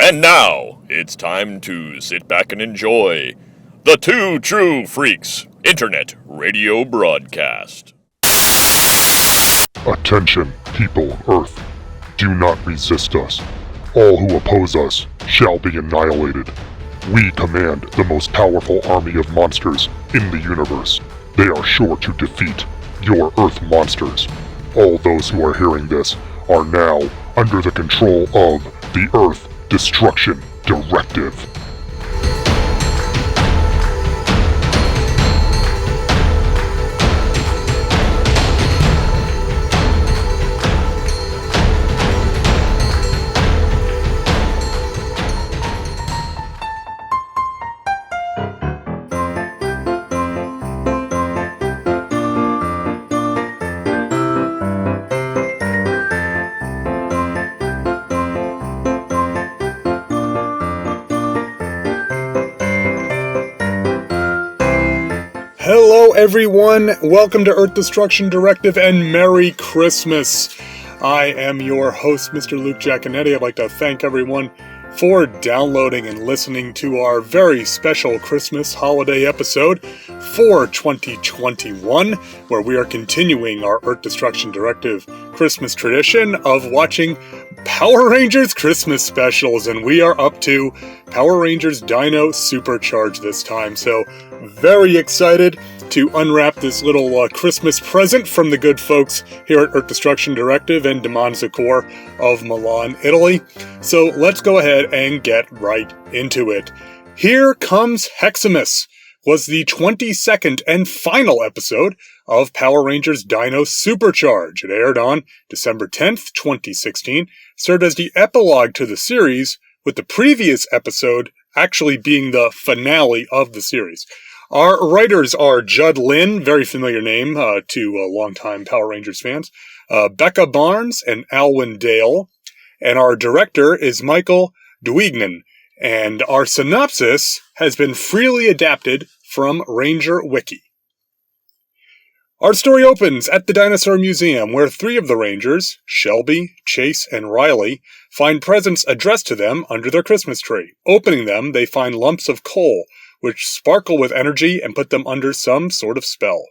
And now, it's time to sit back and enjoy the Two True Freaks Internet Radio Broadcast. Attention, people of Earth. Do not resist us. All who oppose us shall be annihilated. We command the most powerful army of monsters in the universe. They are sure to defeat your Earth monsters. All those who are hearing this are now under the control of the Earth Destruction Directive. Hello everyone, welcome to Earth Destruction Directive and Merry Christmas. I am your host, Mr. Luke Giaconetti. I'd like to thank everyone for downloading and listening to our very special Christmas holiday episode for 2021, where we are continuing our Earth Destruction Directive Christmas tradition of watching Power Rangers Christmas specials, and we are up to Power Rangers Dino Supercharge this time, so very excited to unwrap this little Christmas present from the good folks here at Earth Destruction Directive and Demonzacor of Milan, Italy. So let's go ahead and get right into it. Here Comes Heximus was the 22nd and final episode of Power Rangers Dino Supercharge. It aired on December 10th, 2016, served as the epilogue to the series, with the previous episode actually being the finale of the series. Our writers are Judd Lynn, very familiar name to longtime Power Rangers fans, Becca Barnes and Alwyn Dale, and our director is Michael Duignan, and our synopsis has been freely adapted from Ranger Wiki. Our story opens at the Dinosaur Museum, where three of the Rangers, Shelby, Chase, and Riley, find presents addressed to them under their Christmas tree. Opening them, they find lumps of coal, which sparkle with energy and put them under some sort of spell.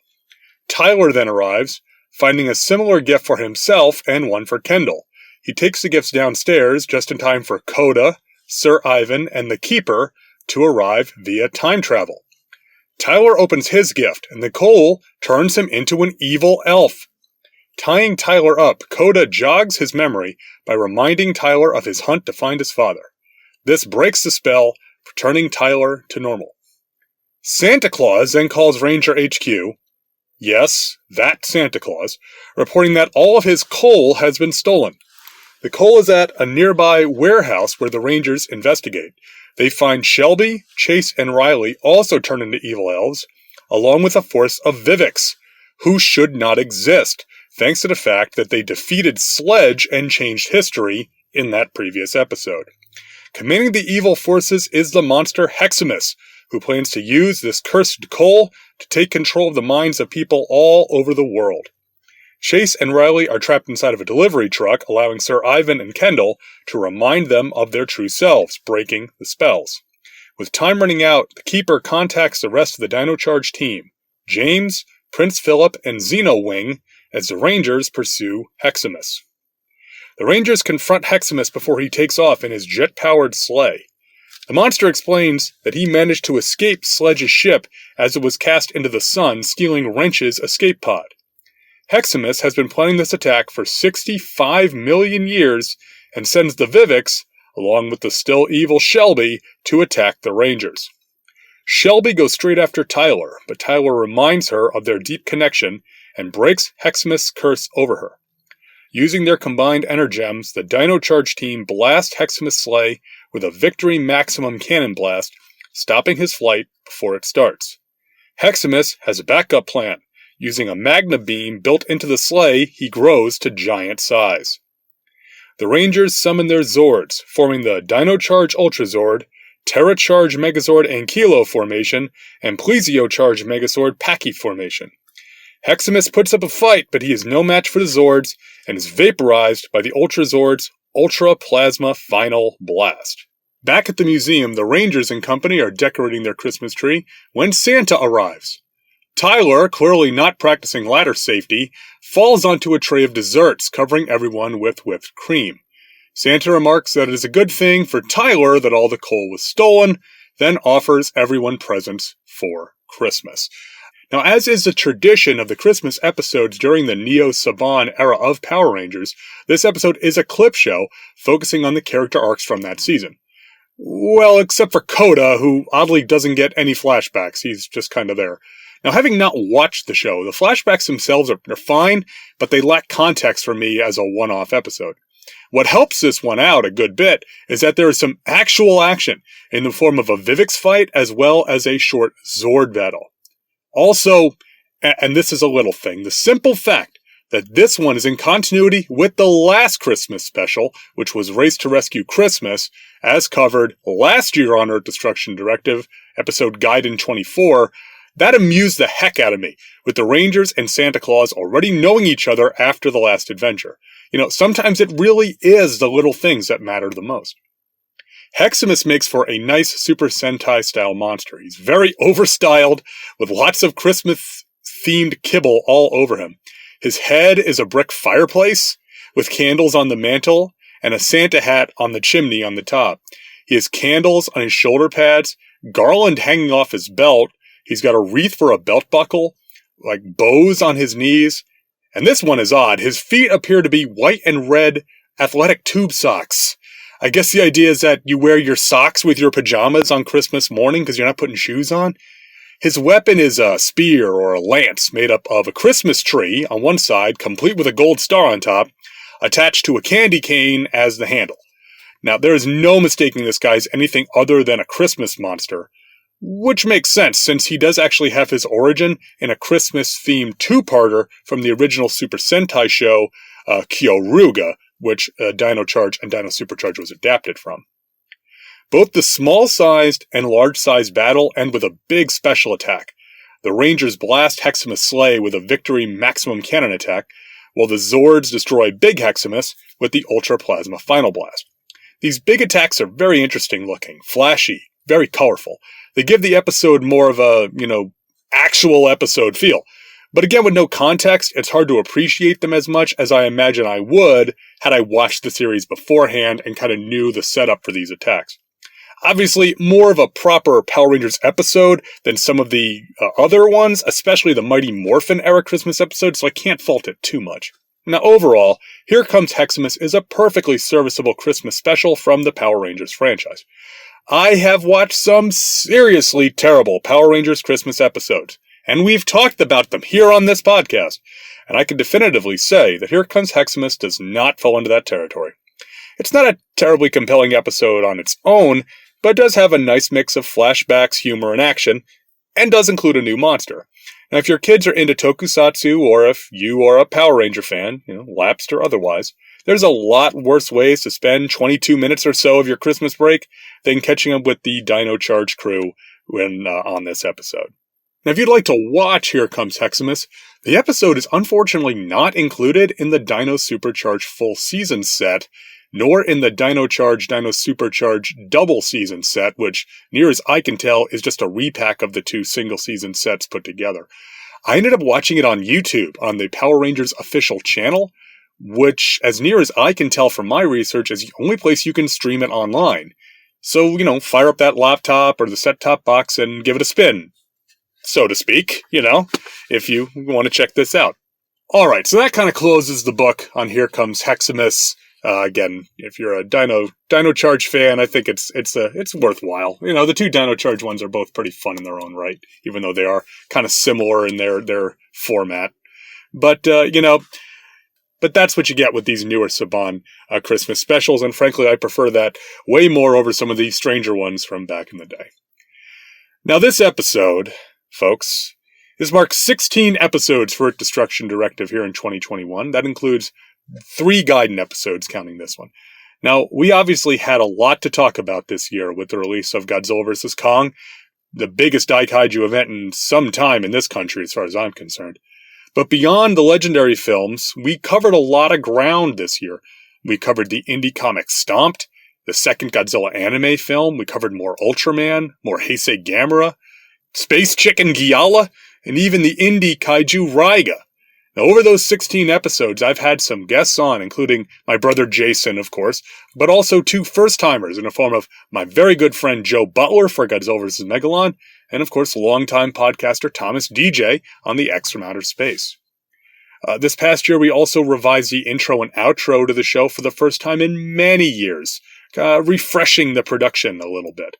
Tyler then arrives, finding a similar gift for himself and one for Kendall. He takes the gifts downstairs just in time for Coda, Sir Ivan, and the Keeper to arrive via time travel. Tyler opens his gift, and the coal turns him into an evil elf. Tying Tyler up, Coda jogs his memory by reminding Tyler of his hunt to find his father. This breaks the spell, returning Tyler to normal. Santa Claus then calls Ranger HQ, yes, that Santa Claus, reporting that all of his coal has been stolen. The coal is at a nearby warehouse where the Rangers investigate. They find Shelby, Chase, and Riley also turn into evil elves, along with a force of Vivix, who should not exist, thanks to the fact that they defeated Sledge and changed history in that previous episode. Commanding the evil forces is the monster Heximus, who plans to use this cursed coal to take control of the minds of people all over the world. Chase and Riley are trapped inside of a delivery truck, allowing Sir Ivan and Kendall to remind them of their true selves, breaking the spells. With time running out, the Keeper contacts the rest of the Dino Charge team, James, Prince Philip, and Xeno Wing, as the Rangers pursue Heximus. The Rangers confront Heximus before he takes off in his jet-powered sleigh. The monster explains that he managed to escape Sledge's ship as it was cast into the sun, stealing Wrench's escape pod. Heximus has been planning this attack for 65 million years and sends the Vivix, along with the still evil Shelby, to attack the Rangers. Shelby goes straight after Tyler, but Tyler reminds her of their deep connection and breaks Heximus' curse over her. Using their combined energems, the Dino Charge team blast Heximus' sleigh with a Victory Maximum cannon blast, stopping his flight before it starts. Heximus has a backup plan. Using a magna beam built into the sleigh, he grows to giant size. The Rangers summon their Zords, forming the Dino Charge Ultra Zord, Terra Charge Megazord Ankylo formation, and Plesio Charge Megazord Paki formation. Heximus puts up a fight, but he is no match for the Zords, and is vaporized by the Ultra Zord's Ultra Plasma Final Blast. Back at the museum, the Rangers and company are decorating their Christmas tree when Santa arrives. Tyler, clearly not practicing ladder safety, falls onto a tray of desserts, covering everyone with whipped cream. Santa remarks that it is a good thing for Tyler that all the coal was stolen, then offers everyone presents for Christmas. Now, as is the tradition of the Christmas episodes during the Neo-Saban era of Power Rangers, this episode is a clip show focusing on the character arcs from that season. Well, except for Koda, who oddly doesn't get any flashbacks. He's just kind of there. Now, having not watched the show, the flashbacks themselves are fine, but they lack context for me as a one-off episode. What helps this one out a good bit is that there is some actual action in the form of a Vivix fight as well as a short Zord battle. Also, and this is a little thing, the simple fact that this one is in continuity with the last Christmas special, which was Race to Rescue Christmas, as covered last year on Earth Destruction Directive, episode Gaiden 24, that amused the heck out of me, with the Rangers and Santa Claus already knowing each other after the last adventure. Sometimes it really is the little things that matter the most. Heximus makes for a nice Super Sentai-style monster. He's very overstyled, with lots of Christmas-themed kibble all over him. His head is a brick fireplace, with candles on the mantle, and a Santa hat on the chimney on the top. He has candles on his shoulder pads, garland hanging off his belt, he's got a wreath for a belt buckle, like bows on his knees, and this one is odd. His feet appear to be white and red athletic tube socks. I guess the idea is that you wear your socks with your pajamas on Christmas morning because you're not putting shoes on. His weapon is a spear or a lance made up of a Christmas tree on one side, complete with a gold star on top, attached to a candy cane as the handle. Now, there is no mistaking this guy as anything other than a Christmas monster, which makes sense since he does actually have his origin in a Christmas-themed two-parter from the original Super Sentai show, Kyoruga, which Dino Charge and Dino Supercharge was adapted from. Both the small-sized and large-sized battle end with a big special attack. The Rangers blast Heximus' sleigh with a Victory Maximum Cannon attack, while the Zords destroy Big Heximus with the Ultra Plasma Final Blast. These big attacks are very interesting looking, flashy, very colorful. They give the episode more of a, actual episode feel. But again, with no context, it's hard to appreciate them as much as I imagine I would had I watched the series beforehand and kind of knew the setup for these attacks. Obviously, more of a proper Power Rangers episode than some of the other ones, especially the Mighty Morphin era Christmas episode, so I can't fault it too much. Now overall, Here Comes Heximus is a perfectly serviceable Christmas special from the Power Rangers franchise. I have watched some seriously terrible Power Rangers Christmas episodes, and we've talked about them here on this podcast, and I can definitively say that Here Comes Heximus does not fall into that territory. It's not a terribly compelling episode on its own, but it does have a nice mix of flashbacks, humor, and action, and does include a new monster. Now, if your kids are into tokusatsu, or if you are a Power Ranger fan, lapsed or otherwise, there's a lot worse ways to spend 22 minutes or so of your Christmas break than catching up with the Dino Charge crew when on this episode. Now, if you'd like to watch Here Comes Heximus, the episode is unfortunately not included in the Dino Supercharge full season set, nor in the Dino Charge Dino Supercharge double season set, which, near as I can tell, is just a repack of the two single season sets put together. I ended up watching it on YouTube, on the Power Rangers official channel, which, as near as I can tell from my research, is the only place you can stream it online. So, fire up that laptop or the set-top box and give it a spin, so to speak, if you want to check this out. Alright, so that kind of closes the book on Here Comes Heximus. Again, if you're a Dino Charge fan, I think it's worthwhile. The two Dino Charge ones are both pretty fun in their own right, even though they are kind of similar in their format. But that's what you get with these newer Saban Christmas specials, and frankly, I prefer that way more over some of the stranger ones from back in the day. Now, this episode, folks, this marks 16 episodes for Earth Destruction Directive here in 2021. That includes 3 Gaiden episodes, counting this one. Now, we obviously had a lot to talk about this year with the release of Godzilla vs. Kong, the biggest Daikaiju event in some time in this country, as far as I'm concerned. But beyond the legendary films, we covered a lot of ground this year. We covered the indie comic Stomped, the second Godzilla anime film. We covered more Ultraman, more Heisei Gamera, Space Chicken Gyala, and even the indie kaiju Raiga. Now, over those 16 episodes, I've had some guests on, including my brother Jason, of course, but also 2 first-timers in the form of my very good friend Joe Butler for Godzilla vs. Megalon, and of course, longtime podcaster Thomas DJ on the X from Outer Space. This past year, we also revised the intro and outro to the show for the first time in many years, refreshing the production a little bit.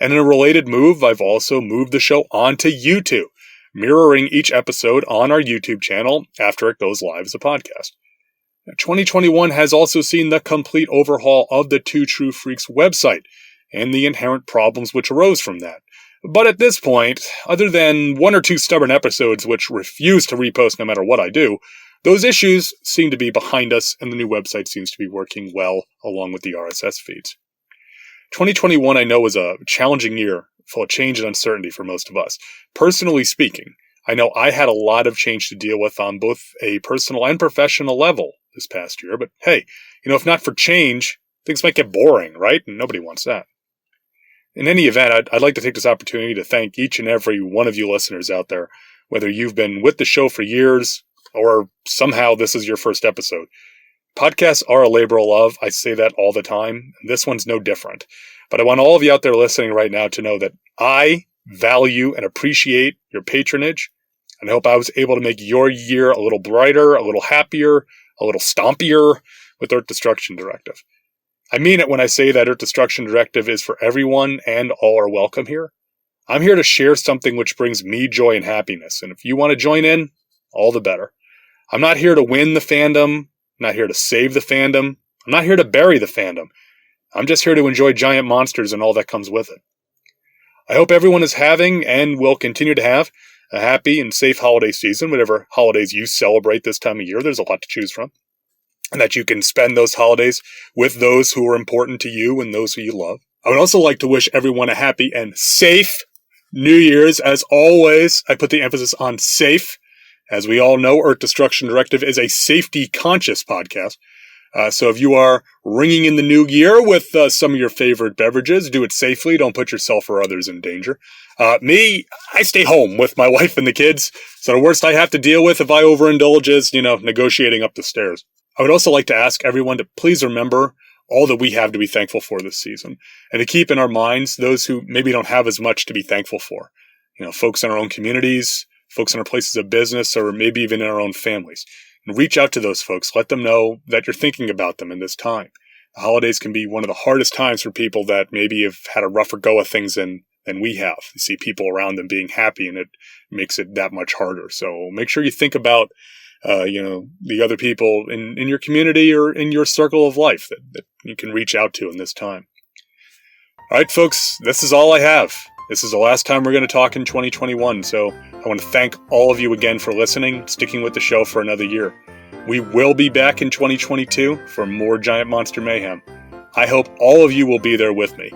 And in a related move, I've also moved the show onto YouTube, mirroring each episode on our YouTube channel after it goes live as a podcast. 2021 has also seen the complete overhaul of the Two True Freaks website and the inherent problems which arose from that. But at this point, other than 1 or 2 stubborn episodes which refuse to repost no matter what I do, those issues seem to be behind us and the new website seems to be working well along with the RSS feeds. 2021 I know was a challenging year, full of change and uncertainty for most of us. Personally speaking, I know I had a lot of change to deal with on both a personal and professional level this past year, but hey, if not for change, things might get boring, right? And nobody wants that. In any event, I'd like to take this opportunity to thank each and every one of you listeners out there, whether you've been with the show for years or somehow this is your first episode. Podcasts are a labor of love. I say that all the time, and this one's no different. But I want all of you out there listening right now to know that I value and appreciate your patronage, and I hope I was able to make your year a little brighter, a little happier, a little stompier with Earth Destruction Directive. I mean it when I say that Earth Destruction Directive is for everyone and all are welcome here. I'm here to share something which brings me joy and happiness, and if you want to join in, all the better. I'm not here to win the fandom, I'm not here to save the fandom, I'm not here to bury the fandom. I'm just here to enjoy giant monsters and all that comes with it. I hope everyone is having and will continue to have a happy and safe holiday season, whatever holidays you celebrate this time of year. There's a lot to choose from. And that you can spend those holidays with those who are important to you and those who you love. I would also like to wish everyone a happy and safe New Year's. As always, I put the emphasis on safe. As we all know, Earth Destruction Directive is a safety-conscious podcast. So if you are ringing in the new year with some of your favorite beverages, do it safely. Don't put yourself or others in danger. Me, I stay home with my wife and the kids. So the worst I have to deal with if I overindulge is, negotiating up the stairs. I would also like to ask everyone to please remember all that we have to be thankful for this season, and to keep in our minds those who maybe don't have as much to be thankful for. Folks in our own communities, folks in our places of business, or maybe even in our own families. And reach out to those folks. Let them know that you're thinking about them in this time. The holidays can be one of the hardest times for people that maybe have had a rougher go of things than we have. You see people around them being happy, and it makes it that much harder. So make sure you think about the other people in your community or in your circle of life that you can reach out to in this time. All right, folks, this is all I have. This is the last time we're going to talk in 2021, so I want to thank all of you again for listening, sticking with the show for another year. We will be back in 2022 for more Giant Monster Mayhem. I hope all of you will be there with me.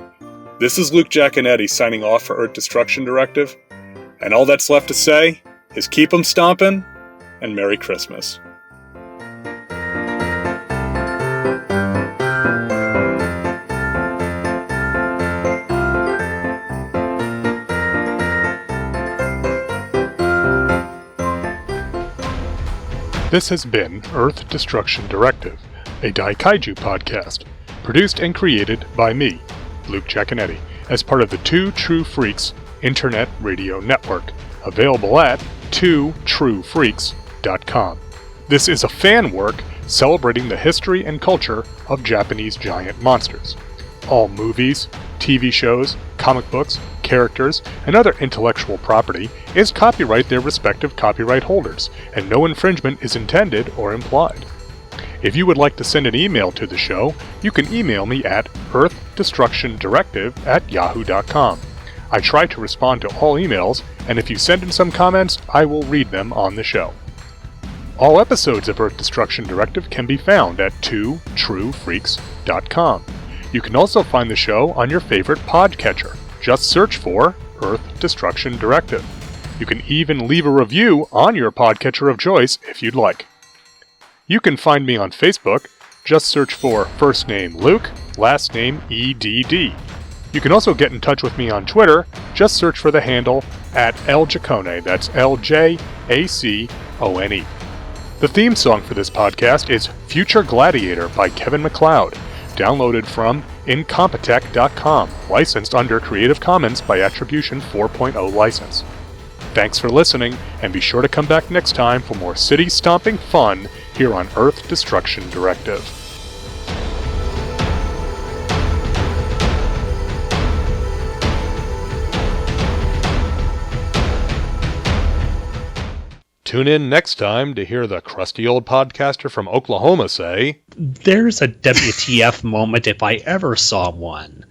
This is Luke Giaconetti signing off for Earth Destruction Directive, and all that's left to say is keep 'em stompin', and Merry Christmas. This has been Earth Destruction Directive, a Daikaiju podcast, produced and created by me, Luke Giaconetti, as part of the Two True Freaks Internet Radio Network, available at twotruefreaks.com. This is a fan work celebrating the history and culture of Japanese giant monsters. All movies, TV shows, comic books, characters, and other intellectual property is copyright their respective copyright holders, and no infringement is intended or implied. If you would like to send an email to the show, you can email me at earthdestructiondirective@yahoo.com. I try to respond to all emails, and if you send in some comments, I will read them on the show. All episodes of Earth Destruction Directive can be found at twotruefreaks.com. You can also find the show on your favorite podcatcher. Just search for Earth Destruction Directive. You can even leave a review on your podcatcher of choice if you'd like. You can find me on Facebook. Just search for first name Luke, last name EDD. You can also get in touch with me on Twitter. Just search for the handle @LJacone. That's LJACONE. The theme song for this podcast is Future Gladiator by Kevin MacLeod, downloaded from Incompetech.com, licensed under Creative Commons by Attribution 4.0 license. Thanks for listening, and be sure to come back next time for more city-stomping fun here on Earth Destruction Directive. Tune in next time to hear the crusty old podcaster from Oklahoma say, There's a WTF moment if I ever saw one.